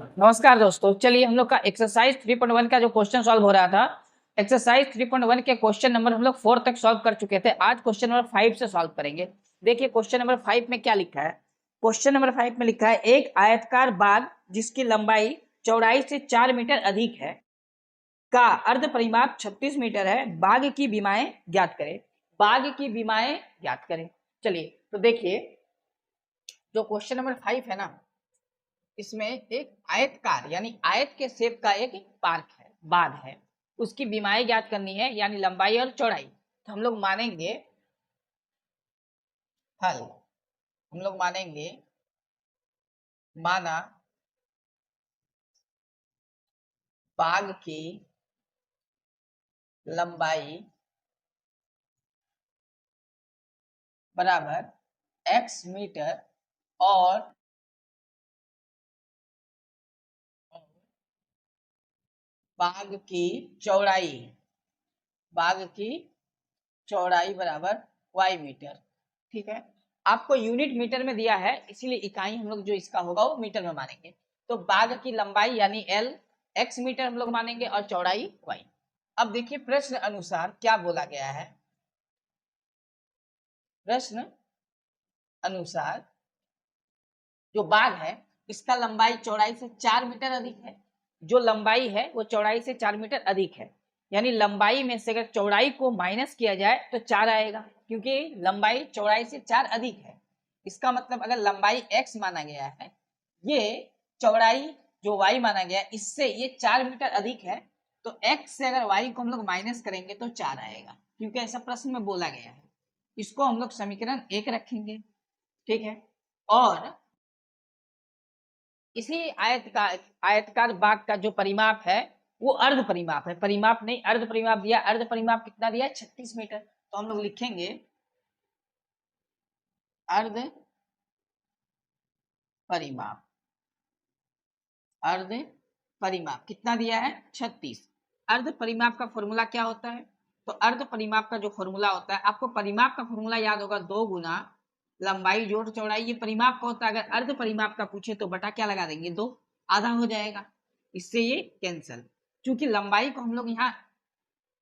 नमस्कार दोस्तों, चलिए हम लोग का एक्सरसाइज 3.1 का जो क्वेश्चन सॉल्व हो रहा था। एक्सरसाइज 3.1 के क्वेश्चन नंबर हम लोग 4 तक सॉल्व कर चुके थे। आज क्वेश्चन नंबर 5 से सॉल्व करेंगे। देखिए क्वेश्चन नंबर 5 में क्या लिखा है। क्वेश्चन नंबर 5 में लिखा है एक आयताकार बाग जिसकी लंबाई चौड़ाई से 4 मीटर अधिक है का अर्ध परिमाप 36 मीटर है। बाग की विमाएं ज्ञात करें। बाग की विमाएं ज्ञात करें। चलिए तो देखिए जो क्वेश्चन नंबर 5 है ना, इसमें एक आयतकार यानी आयत के शेप का एक पार्क है, बाग है। उसकी विमाएं ज्ञात करनी है यानी लंबाई और चौड़ाई। तो हम लोग मानेंगे हल। हम लोग मानेंगे माना बाग की लंबाई बराबर x मीटर और बाग की चौड़ाई बराबर y मीटर। ठीक है, आपको यूनिट मीटर में दिया है इसीलिए इकाई हम लोग जो इसका होगा वो मीटर में मानेंगे। तो बाग की लंबाई यानी l x मीटर हम लोग मानेंगे और चौड़ाई y। अब देखिए प्रश्न अनुसार क्या बोला गया है। प्रश्न अनुसार जो बाग है इसका लंबाई चौड़ाई से 4 मीटर अधिक है। जो लंबाई है वो चौड़ाई से 4 मीटर अधिक है, यानी लंबाई में से अगर चौड़ाई को माइनस किया जाए तो 4 आएगा, क्योंकि लंबाई चौड़ाई से 4 अधिक है। इसका मतलब अगर लंबाई x माना गया है, ये चौड़ाई जो y माना गया है इससे ये 4 मीटर अधिक है, तो x से अगर y को हम लोग माइनस करेंगे तो 4 आएगा, क्योंकि ऐसा प्रश्न में बोला गया है। इसको हम लोग समीकरण 1 रखेंगे। ठीक है, और इसी आयतकार बाग का जो परिमाप है वो अर्ध परिमाप है, परिमाप नहीं अर्ध परिमाप दिया। अर्ध परिमाप कितना दिया? 36 मीटर। तो हम लोग लिखेंगे अर्ध परिमाप। अर्ध परिमाप कितना दिया है? 36। अर्ध परिमाप का फॉर्मूला क्या होता है? तो अर्ध परिमाप का जो फॉर्मूला होता है, आपको परिमाप का फॉर्मूला याद होगा, 2 गुना लंबाई जोड़ चौड़ाई। ये परिमाप का होता है। अगर अर्ध परिमाप का पूछे तो बटा क्या लगा देंगे? 2, आधा हो जाएगा। इससे ये कैंसल। क्योंकि लंबाई को हम लोग यहाँ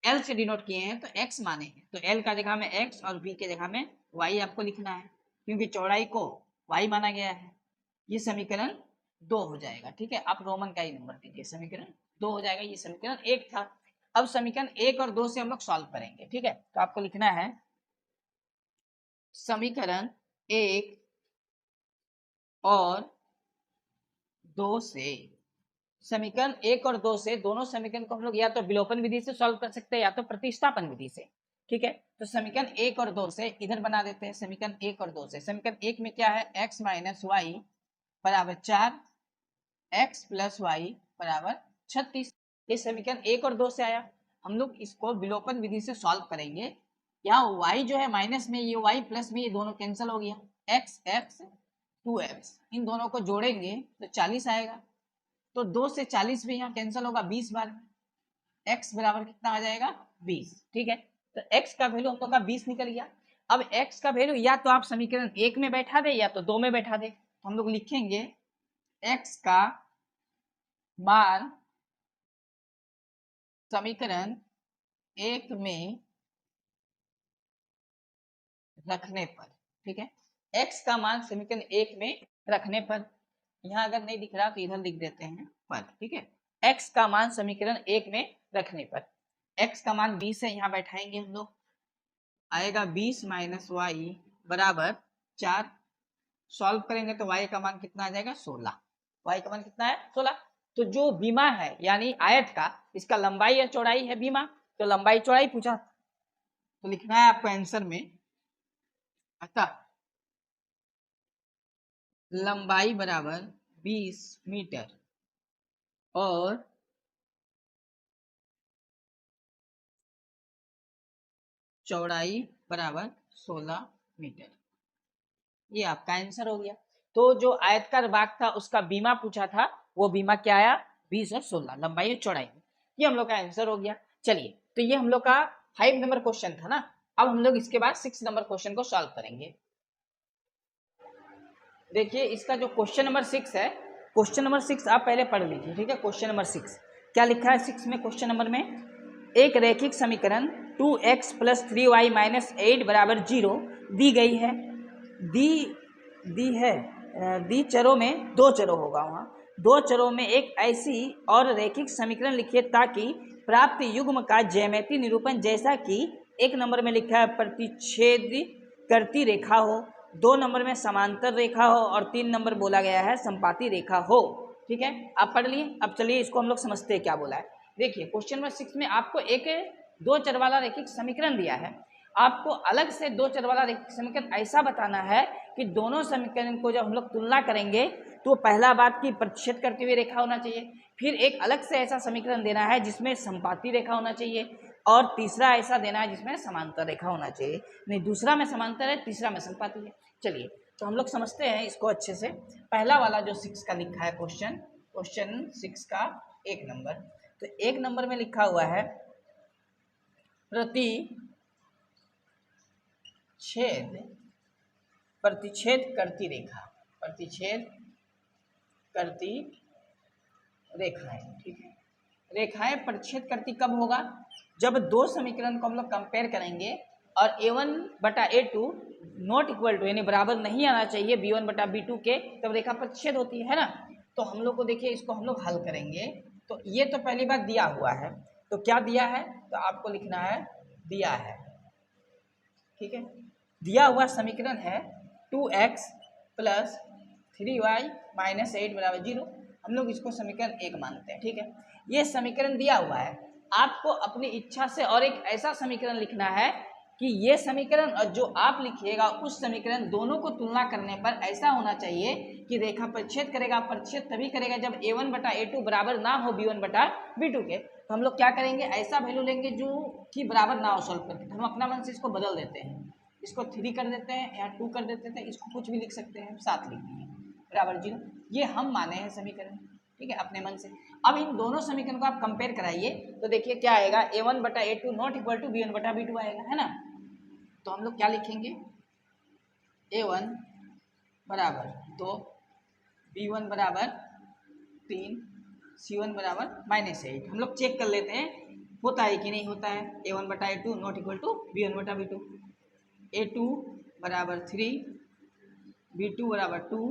L से डिनोट किए हैं तो x माने हैं, तो L का जगह में x और b के जगह में y आपको लिखना है, क्योंकि चौड़ाई को y माना गया है। ये समीकरण 2 हो जाएगा। ठीक है, आप रोमन का ही नंबर दीजिए, समीकरण 2 हो जाएगा। ये समीकरण 1 था। अब समीकरण 1 और 2 से हम लोग सॉल्व करेंगे। ठीक है, तो आपको लिखना है समीकरण 1 और 2 से। समीकरण 1 और 2 से दोनों समीकरण को हम लोग या तो विलोपन विधि से सॉल्व कर सकते हैं या तो प्रतिस्थापन विधि से। ठीक है, तो समीकरण 1 और 2 से इधर बना देते हैं। समीकरण 1 और 2 से समीकरण 1 में क्या है? x माइनस वाई बराबर 4, x प्लस वाई बराबर 36। ये समीकरण 1 और 2 से आया। हम लोग इसको विलोपन विधि से सॉल्व करेंगे। यहाँ y जो है माइनस में, ये y प्लस में, ये दोनों कैंसिल हो गया। x 2x, इन दोनों को जोड़ेंगे तो 40 आएगा। तो 2 से 40 भी यहाँ कैंसिल होगा 20 बार में। x बराबर कितना आ जाएगा? 20। ठीक है, तो x का वैल्यू हम लोग का 20 निकल गया। अब x का वैल्यू या तो आप समीकरण 1 में बैठा दे या तो 2 में बैठा दे। तो हम लोग लिखेंगे x का मान समीकरण 1 में रखने पर। ठीक है, x का मान समीकरण 1 में रखने पर, यहाँ अगर नहीं दिख रहा तो इधर लिख देते हैं पर। ठीक है, x का मान समीकरण 1 में रखने पर x का मान 20 है, यहाँ बैठाएंगे हम लोग। आएगा 20 माइनस वाई बराबर 4। सॉल्व करेंगे तो y का मान कितना आ जाएगा? 16। y का मान कितना है? 16। तो जो बीमा है यानी आयत का, इसका लंबाई या चौड़ाई है बीमा, तो लंबाई चौड़ाई पूछा तो लिखना है आपको आंसर में। अतः लंबाई बराबर 20 मीटर और चौड़ाई बराबर 16 मीटर। ये आपका आंसर हो गया। तो जो आयतकार बाग था उसका बीमा पूछा था, वो बीमा क्या आया? 20 और 16, लंबाई और चौड़ाई में। ये हम लोग का आंसर हो गया। चलिए, तो ये हम लोग का 5 नंबर क्वेश्चन था ना। अब हम लोग इसके बाद 6 नंबर क्वेश्चन को सॉल्व करेंगे। देखिए इसका जो क्वेश्चन नंबर 6 है, क्वेश्चन नंबर 6 आप पहले पढ़ लीजिए, ठीक है। क्वेश्चन नंबर 6 क्या लिखा है 6 में क्वेश्चन नंबर में, एक रैखिक समीकरण 2x + 3y - 8 = 0 दी गई है। दी चरों में, दो चरों होगा वहाँ, दो चरों में एक ऐसी और रैखिक समीकरण लिखिए ताकि प्राप्त युग्म का ज्यामितीय निरूपण जैसा कि एक नंबर में लिखा है प्रतिच्छेद करती रेखा हो, 2 नंबर में समांतर रेखा हो और 3 नंबर बोला गया है संपाती रेखा हो, ठीक है। आप पढ़ लिए। अब चलिए इसको हम लोग समझते हैं क्या बोला है। देखिए क्वेश्चन नंबर 6 में आपको एक दो चर वाला रैखिक समीकरण दिया है, आपको अलग से दो चर वाला रैखिक समीकरण ऐसा बताना है कि दोनों समीकरण को जब हम लोग तुलना करेंगे तो पहला बात की प्रतिच्छेद करती हुई रेखा होना चाहिए, फिर एक अलग से ऐसा समीकरण देना है जिसमें संपाती रेखा होना चाहिए, और तीसरा ऐसा देना है जिसमें समांतर रेखा होना चाहिए। नहीं, दूसरा में समांतर है, तीसरा में संपाती है। चलिए तो हम लोग समझते हैं इसको अच्छे से। पहला वाला जो 6 का लिखा है क्वेश्चन 6 का 1 नंबर, तो 1 नंबर में लिखा हुआ है प्रतिच्छेद करती रेखा, प्रतिच्छेद करती रेखाएं, ठीक है। रेखाएं प्रतिच्छेद करती कब होगा, जब दो समीकरण को हम लोग कंपेयर करेंगे और a1/a2 नॉट इक्वल टू यानी बराबर नहीं आना चाहिए b1/b2 के, तब रेखा प्रतिच्छेद होती है ना। तो हम लोग को देखिए इसको हम लोग हल करेंगे। तो ये तो पहली बात दिया हुआ है, तो क्या दिया है, तो आपको लिखना है दिया है, ठीक है। दिया हुआ समीकरण है 2x + 3y - 8 = 0। हम लोग इसको समीकरण 1 मानते हैं, ठीक है। ये समीकरण दिया हुआ है, आपको अपनी इच्छा से और एक ऐसा समीकरण लिखना है कि ये समीकरण और जो आप लिखिएगा उस समीकरण दोनों को तुलना करने पर ऐसा होना चाहिए कि रेखा प्रतिच्छेद करेगा। प्रतिच्छेद तभी करेगा जब a1/a2 बराबर ना हो b1/b2 के। तो हम लोग क्या करेंगे, ऐसा वैल्यू लेंगे जो कि बराबर ना हो सॉल्व करके, तो हम अपना मन से इसको बदल देते हैं, इसको 3 कर देते हैं या 2 कर देते हैं, इसको कुछ भी लिख सकते हैं, 7 लिख दिए बराबर 0। ये हम माने हैं समीकरण, ठीक है, अपने मन से। अब इन दोनों समीकरण को आप कंपेयर कराइए तो देखिए क्या आएगा, a1/a2 not equal to b1/b2 आएगा, है ना। तो हम लोग क्या लिखेंगे, a1 बराबर 2, b1 बराबर 3, c1 बराबर -8। हम लोग चेक कर लेते हैं होता है कि नहीं होता है। a1/a2 not equal to b1/b2, a2 बराबर 3, b2 बराबर 2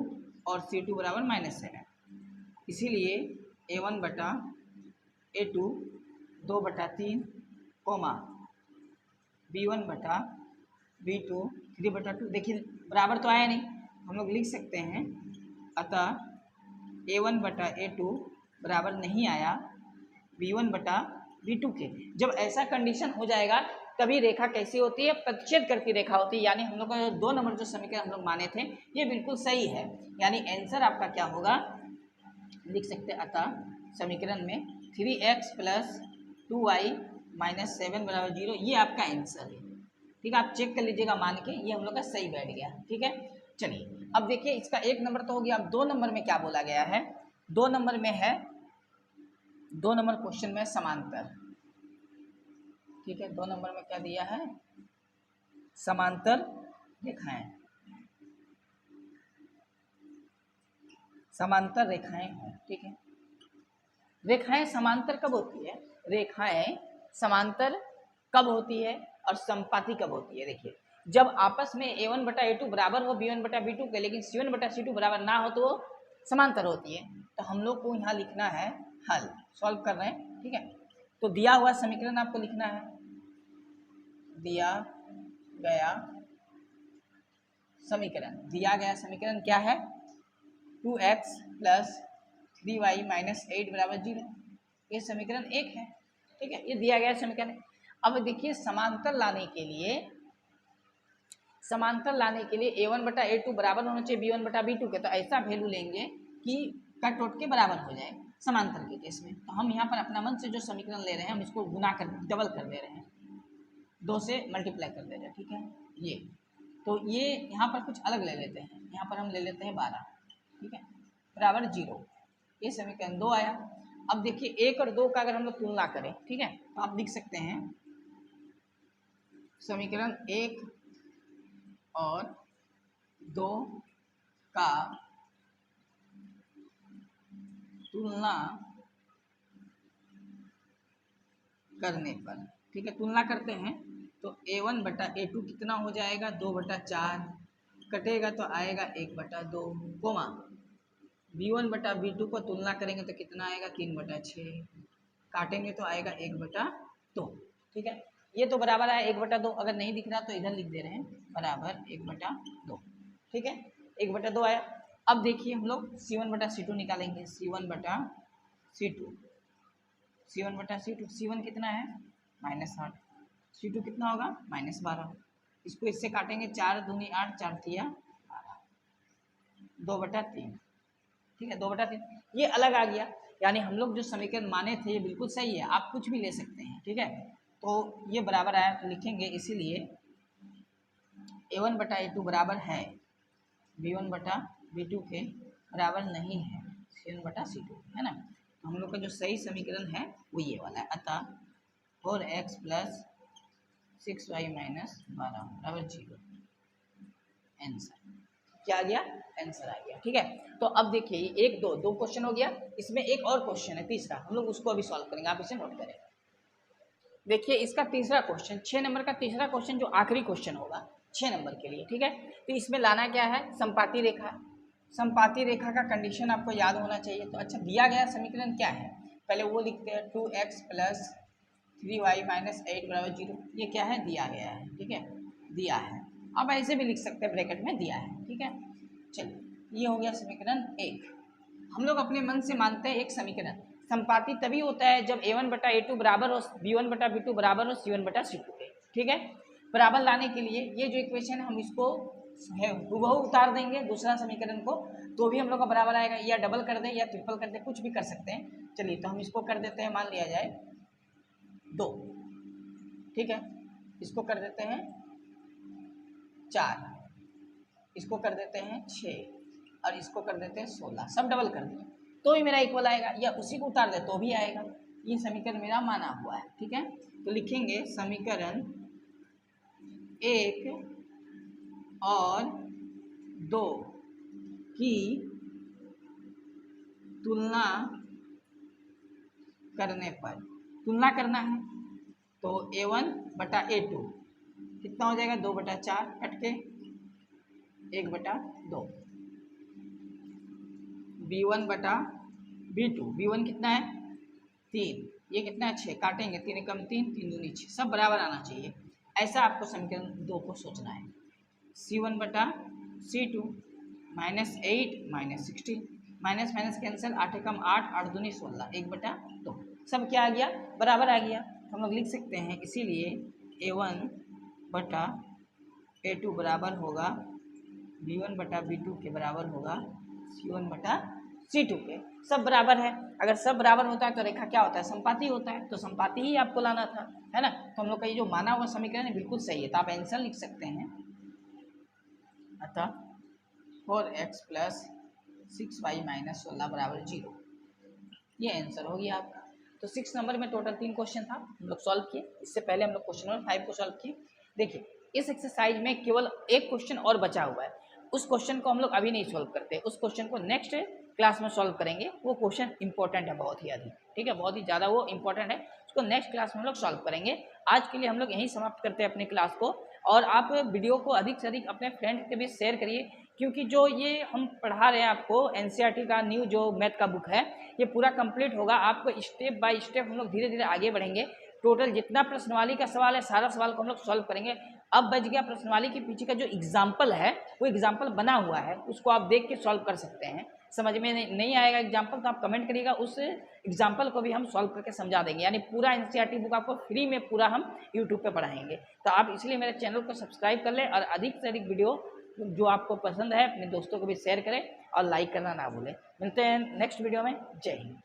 और c2 बराबर -7। इसीलिए a1/a2 2/3, b1/b2 3/2। देखिए बराबर तो आया नहीं, हम लोग लिख सकते हैं, अतः a1/a2 बराबर नहीं आया b1/b2 के। जब ऐसा कंडीशन हो जाएगा तभी रेखा कैसी होती है, प्रतिच्छेद करती रेखा होती है। यानी हम लोग का 2 नंबर जो समीकरण हम लोग माने थे ये बिल्कुल सही है, यानी आंसर आपका क्या होगा, लिख सकते हैं अतः समीकरण में 3x + 2y - 7 = 0, ये आपका आंसर है, ठीक है। आप चेक कर लीजिएगा मान के, ये हम लोग का सही बैठ गया, ठीक है। चलिए अब देखिए इसका 1 नंबर तो हो गया। अब 2 नंबर में क्या बोला गया है, 2 नंबर में है, 2 नंबर क्वेश्चन में समांतर, ठीक है। 2 नंबर में क्या दिया है, समांतर रेखाएं, समांतर रेखाएं हैं, ठीक है। रेखाएं समांतर कब होती है, रेखाएं समांतर कब होती है और संपाती कब होती है। देखिए जब आपस में a1/a2 बराबर हो b1/b2 के, लेकिन c1/c2 बराबर ना हो तो समांतर होती है। तो हम लोग को यहाँ लिखना है हल, सॉल्व कर रहे हैं, ठीक है। तो दिया हुआ समीकरण आपको लिखना है, दिया गया समीकरण, दिया गया समीकरण क्या है, 2x + 3y - 8 = 0। ये समीकरण 1 है, ठीक है, ये दिया गया समीकरण। अब देखिए समांतर लाने के लिए, समांतर लाने के लिए a1/a2 बराबर होना चाहिए b1/b2 के। तो ऐसा वैल्यू लेंगे कि कट टोट के बराबर हो जाए समांतर के केस में। तो हम यहाँ पर अपना मन से जो समीकरण ले रहे हैं हम इसको गुना कर डबल कर दे रहे हैं, 2 से मल्टीप्लाई कर दे रहे हैं, ठीक है। ये तो ये यहाँ पर कुछ अलग ले लेते हैं, यहाँ पर हम ले लेते हैं 12, ठीक है, बराबर 0। ये समीकरण 2 आया। अब देखिए 1 और 2 का अगर हम लोग तुलना करें, ठीक है, तो आप लिख सकते हैं समीकरण 1 और 2 का तुलना करने पर, ठीक है, तुलना करते हैं तो a1/a2 कितना हो जाएगा 2/4, कटेगा तो आएगा 1/2, कोमा b1/b2 को तुलना करेंगे तो कितना आएगा 3/6, काटेंगे तो आएगा 1/2, ठीक है। ये तो बराबर है 1/2, अगर नहीं दिख रहा तो इधर लिख दे रहे हैं बराबर 1/2, ठीक है, 1/2 आया। अब देखिए हम लोग c1/c2 निकालेंगे, c1/c2, c1 कितना है -8, c2 कितना होगा -12, इसको इससे काटेंगे 4 दूनी 8, 4 तिया 2/3, ठीक है 2/3, ये अलग आ गया। यानी हम लोग जो समीकरण माने थे ये बिल्कुल सही है, आप कुछ भी ले सकते हैं, ठीक है। तो ये बराबर आया तो लिखेंगे इसीलिए a1/a2 बराबर है b1/b2 के बराबर नहीं है c1/c2, है ना। तो हम लोग का जो सही समीकरण है वो ये वाला है। अतः 4x + 6y - 12 बराबर 0, आंसर क्या आ गया, आंसर आ गया, ठीक है। तो अब देखिए ये 1 2 क्वेश्चन हो गया, इसमें एक और क्वेश्चन है तीसरा, हम लोग उसको अभी सॉल्व करेंगे, आप इसे नोट करें। देखिए इसका तीसरा क्वेश्चन 6 नंबर का तीसरा क्वेश्चन जो आखिरी क्वेश्चन होगा 6 नंबर के लिए, ठीक है। तो इसमें लाना क्या है, समपाती रेखा। समपाती रेखा का कंडीशन आपको याद होना चाहिए। तो अच्छा दिया गया समीकरण क्या है, पहले वो लिखते हैं 2x + 3y - 8 बराबर 0, ये क्या है दिया गया है, ठीक है, दिया है। अब ऐसे भी लिख सकते हैं ब्रैकेट में दिया है, ठीक है। चलिए ये हो गया समीकरण 1। हम लोग अपने मन से मानते हैं एक समीकरण समपाती तभी होता है जब a1/a2 बराबर हो b1/b2 बराबर हो c1/c2 के, ठीक है। बराबर लाने के लिए ये जो इक्वेशन है हम इसको हुबहू उतार देंगे दूसरा समीकरण को, तो भी हम लोग का बराबर आएगा, या डबल कर दें या ट्रिपल कर दें, कुछ भी कर सकते हैं। चलिए तो हम इसको कर देते हैं, मान लिया जाए 2, ठीक है, इसको कर देते हैं 4, इसको कर देते हैं 6 और इसको कर देते हैं 16, सब डबल कर दिए तो ही मेरा इक्वल आएगा, या उसी को उतार दे तो भी आएगा। ये समीकरण मेरा माना हुआ है, ठीक है। तो लिखेंगे समीकरण 1 और 2 की तुलना करने पर, तुलना करना है तो a1/a2 कितना हो जाएगा 2/4 कट के 1/2, b1/b2, b1 कितना है 3, ये कितना है 6, काटेंगे 3 कम 3, 3 दूनी 6, सब बराबर आना चाहिए। ऐसा आपको समीकरण 2 को सोचना है। c1/c2 -8 - 16, माइनस माइनस कैंसिल, 8 कम 8, 8 दूनी 16, 1/2, सब क्या आ गया बराबर आ गया। हम लोग लिख सकते हैं इसीलिए a1/a2 बराबर होगा b1/b2 के बराबर होगा c1/c2 के, सब बराबर है। अगर सब बराबर होता है तो रेखा क्या होता है समपाती होता है, तो समपाती ही आपको लाना था, है ना। तो हम लोग का ये जो माना हुआ समीकरण है बिल्कुल सही है, तो आप आंसर लिख सकते हैं। अतः 4x + 6y - 16 बराबर 0, ये आंसर हो गया आपका। तो 6 नंबर में टोटल 3 क्वेश्चन था, हम लोग सॉल्व किए। इससे पहले हम लोग क्वेश्चन नंबर 5 को सॉल्व किए। देखिए इस एक्सरसाइज में केवल एक क्वेश्चन और बचा हुआ है, उस क्वेश्चन को हम लोग अभी नहीं सॉल्व करते, उस क्वेश्चन को नेक्स्ट क्लास में सॉल्व करेंगे। वो क्वेश्चन इंपॉर्टेंट है बहुत ही अधिक, ठीक है, बहुत ही ज़्यादा वो इंपॉर्टेंट है, उसको नेक्स्ट क्लास में हम लोग सॉल्व करेंगे। आज के लिए हम लोग यहीं समाप्त करते हैं अपनी क्लास को, और आप वीडियो को अधिक से अधिक अपने फ्रेंड के बीच शेयर करिए, क्योंकि जो ये हम पढ़ा रहे हैं आपको एनसीईआरटी का न्यू जो मैथ का बुक है ये पूरा कंप्लीट होगा, आपको स्टेप बाय स्टेप हम लोग धीरे धीरे आगे बढ़ेंगे। टोटल जितना प्रश्नवाली का सवाल है सारा सवाल को हम लोग सॉल्व करेंगे। अब बच गया प्रश्नवाली के पीछे का जो एग्जाम्पल है, वो एग्जाम्पल बना हुआ है, उसको आप देख के सॉल्व कर सकते हैं। समझ में नहीं आएगा एग्जाम्पल तो आप कमेंट करिएगा, उस एग्जाम्पल को भी हम सॉल्व करके समझा देंगे। यानी पूरा एनसीईआरटी बुक आपको फ्री में पूरा हम यूट्यूब पे पढ़ाएंगे। तो आप इसलिए मेरे चैनल को सब्सक्राइब कर लें, और अधिक से अधिक वीडियो जो आपको पसंद है अपने दोस्तों को भी शेयर करें, और लाइक करना ना भूलें। मिलते हैं नेक्स्ट वीडियो में। जय हिंद।